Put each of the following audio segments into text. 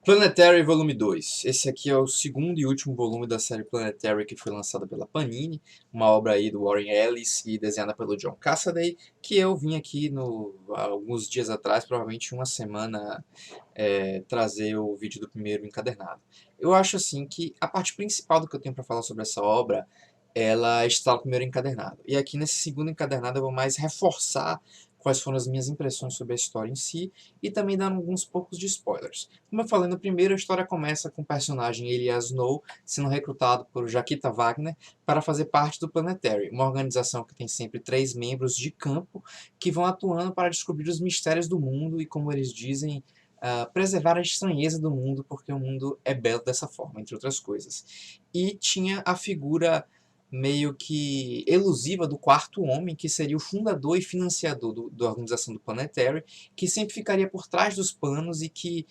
Planetary Volume 2. Esse aqui é o segundo e último volume da série Planetary que foi lançada pela Panini, uma obra aí do Warren Ellis e desenhada pelo John Cassaday, que eu vim aqui há alguns dias atrás, provavelmente uma semana, trazer o vídeo do primeiro encadernado. Eu acho assim que a parte principal do que eu tenho para falar sobre essa obra, ela está no primeiro encadernado. E aqui nesse segundo encadernado eu vou mais reforçar quais foram as minhas impressões sobre a história em si e também dar alguns poucos de spoilers. Como eu falei no primeiro, a história começa com o personagem Elias Snow sendo recrutado por Jaquita Wagner para fazer parte do Planetary, uma organização que tem sempre 3 membros de campo que vão atuando para descobrir os mistérios do mundo e, como eles dizem, preservar a estranheza do mundo, porque o mundo é belo dessa forma, entre outras coisas. E tinha a figura meio que elusiva do quarto homem, que seria o fundador e financiador da organização do Planetary, que sempre ficaria por trás dos panos e que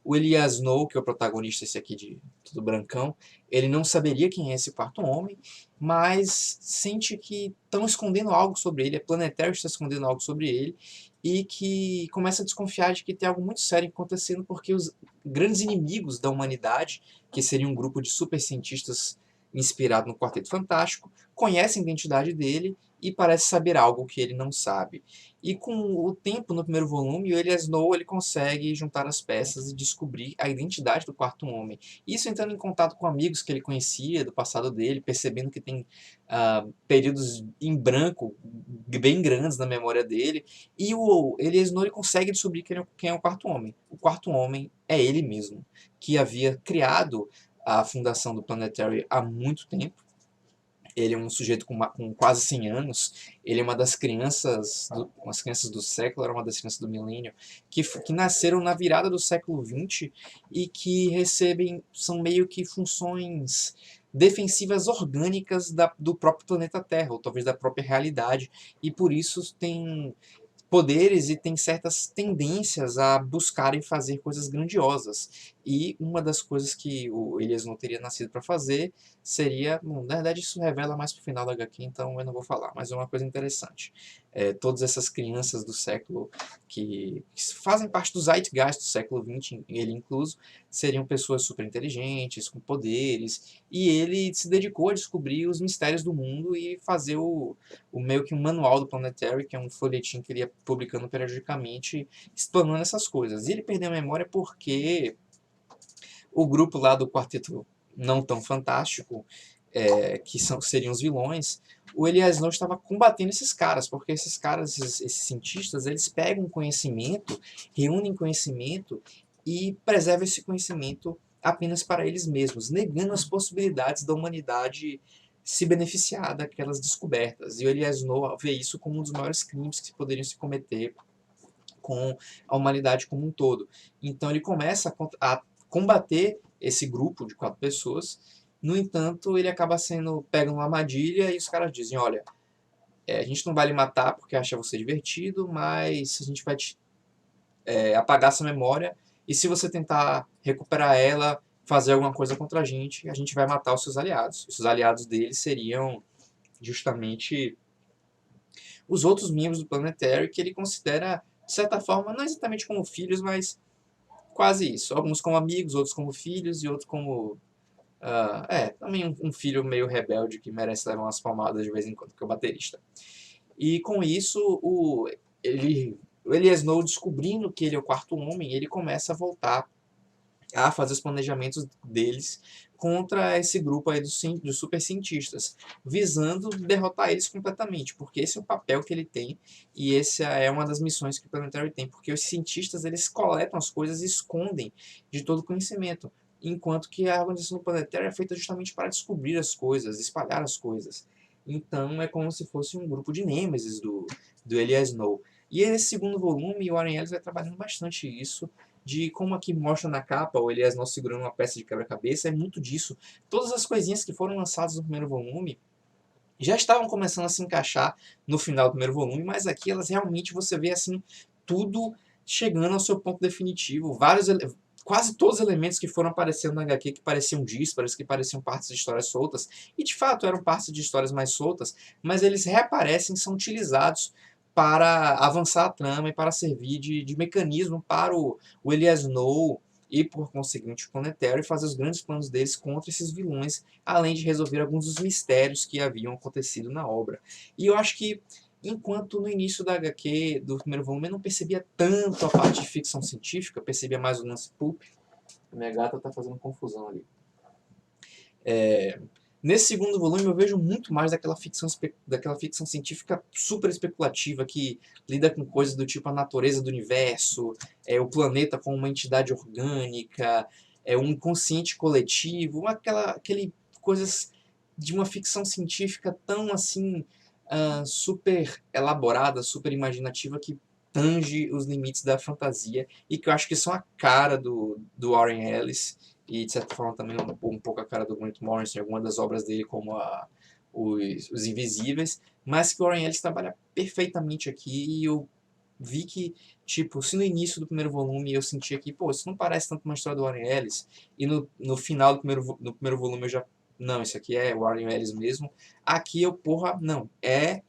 o Elias Snow, que é o protagonista esse aqui de tudo brancão, ele não saberia quem é esse quarto homem, mas sente que estão escondendo algo sobre ele, a Planetary está escondendo algo sobre ele, e que começa a desconfiar de que tem algo muito sério acontecendo, porque os grandes inimigos da humanidade, que seria um grupo de super cientistas inspirado no Quarteto Fantástico, conhece a identidade dele e parece saber algo que ele não sabe. E com o tempo, no primeiro volume, o Elias Snow ele consegue juntar as peças e descobrir a identidade do quarto homem. Isso entrando em contato com amigos que ele conhecia do passado dele, percebendo que tem períodos em branco bem grandes na memória dele. E o Elias Snow ele consegue descobrir quem é o quarto homem. O quarto homem é ele mesmo, que havia criado a fundação do Planetary há muito tempo. Ele é um sujeito com quase 100 anos. Ele é umas crianças do século, era uma das crianças do milênio, que nasceram na virada do século XX e que são meio que funções defensivas orgânicas do próprio planeta Terra, ou talvez da própria realidade, e por isso tem poderes e tem certas tendências a buscarem fazer coisas grandiosas. E uma das coisas que o Elias não teria nascido para fazer seria, bom, na verdade isso revela mais pro final da HQ, então eu não vou falar, mas é uma coisa interessante. Todas essas crianças do século que fazem parte do Zeitgeist do século XX, ele incluso, seriam pessoas super inteligentes, com poderes, e ele se dedicou a descobrir os mistérios do mundo e fazer o meio que um manual do Planetary, que é um folhetim que ele ia publicando periodicamente, explanando essas coisas. E ele perdeu a memória porque o grupo lá do Quarteto Não Tão Fantástico, seriam os vilões, o Elias não estava combatendo esses caras, porque esses caras, esses cientistas, eles pegam conhecimento, reúnem conhecimento e preservam esse conhecimento apenas para eles mesmos, negando as possibilidades da humanidade se beneficiar daquelas descobertas. E o Elias Snow vê isso como um dos maiores crimes que poderiam se cometer com a humanidade como um todo. Então ele começa a combater esse grupo de 4 pessoas. No entanto, ele acaba sendo pego numa armadilha e os caras dizem, olha, a gente não vai lhe matar porque acha você divertido, mas a gente vai apagar essa memória e se você tentar recuperar ela, fazer alguma coisa contra a gente vai matar os seus aliados. Os aliados dele seriam justamente os outros membros do Planetary que ele considera, de certa forma, não exatamente como filhos, mas quase isso. Alguns como amigos, outros como filhos e outros como. Também um filho meio rebelde que merece levar umas palmadas de vez em quando, que é o baterista. E com isso, o Elias Snow, descobrindo que ele é o quarto homem, ele começa a voltar a fazer os planejamentos deles contra esse grupo aí dos super cientistas, visando derrotar eles completamente, porque esse é o papel que ele tem e essa é uma das missões que o Planetary tem, porque os cientistas eles coletam as coisas e escondem de todo o conhecimento, enquanto que a organização do Planetary é feita justamente para descobrir as coisas, espalhar as coisas. Então é como se fosse um grupo de nêmesis do Elias Snow. E nesse segundo volume, o Warren Ellis vai trabalhando bastante isso, de como aqui mostra na capa o Elias não segurando uma peça de quebra-cabeça, é muito disso. Todas as coisinhas que foram lançadas no primeiro volume já estavam começando a se encaixar no final do primeiro volume, mas aqui elas realmente você vê assim tudo chegando ao seu ponto definitivo. Quase todos os elementos que foram aparecendo na HQ que pareciam díspares, que pareciam partes de histórias soltas, e de fato eram partes de histórias mais soltas, mas eles reaparecem e são utilizados para avançar a trama e para servir de mecanismo para o Elias Snow e, por conseguinte, o Planetary fazer os grandes planos deles contra esses vilões, além de resolver alguns dos mistérios que haviam acontecido na obra. E eu acho que, enquanto no início da HQ, do primeiro volume, eu não percebia tanto a parte de ficção científica, percebia mais o lance pulp. Minha gata tá fazendo confusão ali. Nesse segundo volume eu vejo muito mais daquela ficção científica super especulativa que lida com coisas do tipo a natureza do universo, o planeta como uma entidade orgânica, um inconsciente coletivo, aquele coisas de uma ficção científica tão assim super elaborada, super imaginativa que tange os limites da fantasia e que eu acho que são a cara do Warren Ellis e de certa forma também um pouco a cara do Grant Morrison em algumas das obras dele, como os Invisíveis, mas que o Warren Ellis trabalha perfeitamente aqui e eu vi que, tipo, se no início do primeiro volume eu sentia que, pô, isso não parece tanto uma história do Warren Ellis, e no final do primeiro volume eu já, não, isso aqui é o Warren Ellis mesmo, aqui eu, porra, não, é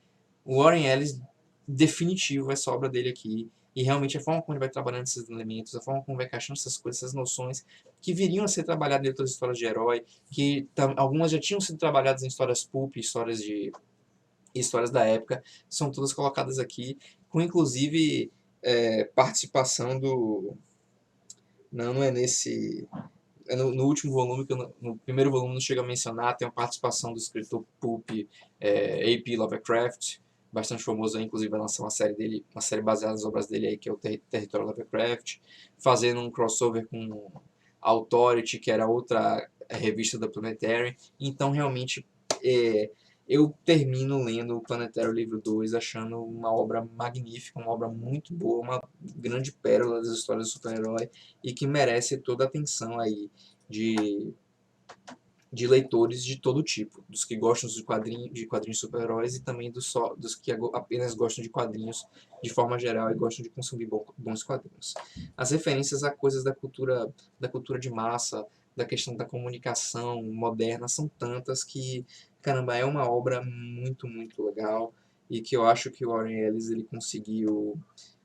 o Warren Ellis definitivo essa obra dele aqui. E realmente a forma como ele vai trabalhando esses elementos, a forma como vai encaixando essas coisas, essas noções que viriam a ser trabalhadas em outras histórias de herói, que algumas já tinham sido trabalhadas em histórias pulp, histórias da época, são todas colocadas aqui, com inclusive participação do. Não, não é nesse. É no último volume, no primeiro volume não chega a mencionar, tem a participação do escritor pulp A.P. Lovecraft, bastante famoso aí, inclusive vai lançar uma série dele, uma série baseada nas obras dele aí, que é o Território Lovecraft, fazendo um crossover com Authority, que era outra revista da Planetary. Então, realmente, é, eu termino lendo o Planetary Livro 2 achando uma obra magnífica, uma obra muito boa, uma grande pérola das histórias do super-herói e que merece toda a atenção aí de, de leitores de todo tipo, dos que gostam de quadrinhos super-heróis e também dos que apenas gostam de quadrinhos de forma geral e gostam de consumir bons quadrinhos. As referências a coisas da cultura de massa, da questão da comunicação moderna são tantas que, caramba, é uma obra muito, muito legal e que eu acho que o Warren Ellis ele conseguiu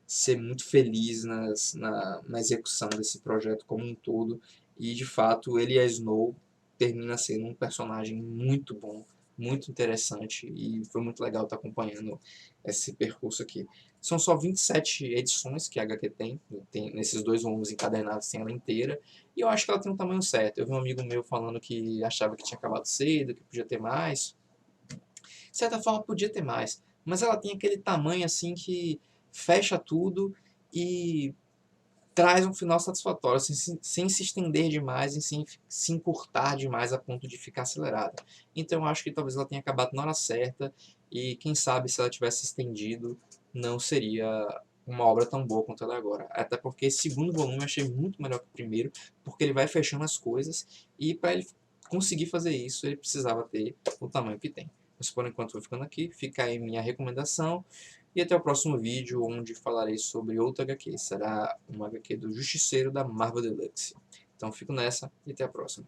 ser muito feliz na execução desse projeto como um todo e de fato ele e a Snow termina sendo um personagem muito bom, muito interessante e foi muito legal estar acompanhando esse percurso aqui. São só 27 edições que a HQ tem nesses dois volumes encadernados, tem ela inteira, e eu acho que ela tem um tamanho certo. Eu vi um amigo meu falando que achava que tinha acabado cedo, que podia ter mais. De certa forma, podia ter mais, mas ela tem aquele tamanho assim que fecha tudo e traz um final satisfatório, sem se estender demais e sem se encurtar demais a ponto de ficar acelerada. Então eu acho que talvez ela tenha acabado na hora certa e quem sabe se ela tivesse estendido não seria uma obra tão boa quanto ela é agora. Até porque esse segundo volume eu achei muito melhor que o primeiro, porque ele vai fechando as coisas e para ele conseguir fazer isso ele precisava ter o tamanho que tem. Mas por enquanto vou ficando aqui, fica aí minha recomendação. E até o próximo vídeo, onde falarei sobre outra HQ. Será uma HQ do Justiceiro da Marvel Deluxe. Então fico nessa e até a próxima.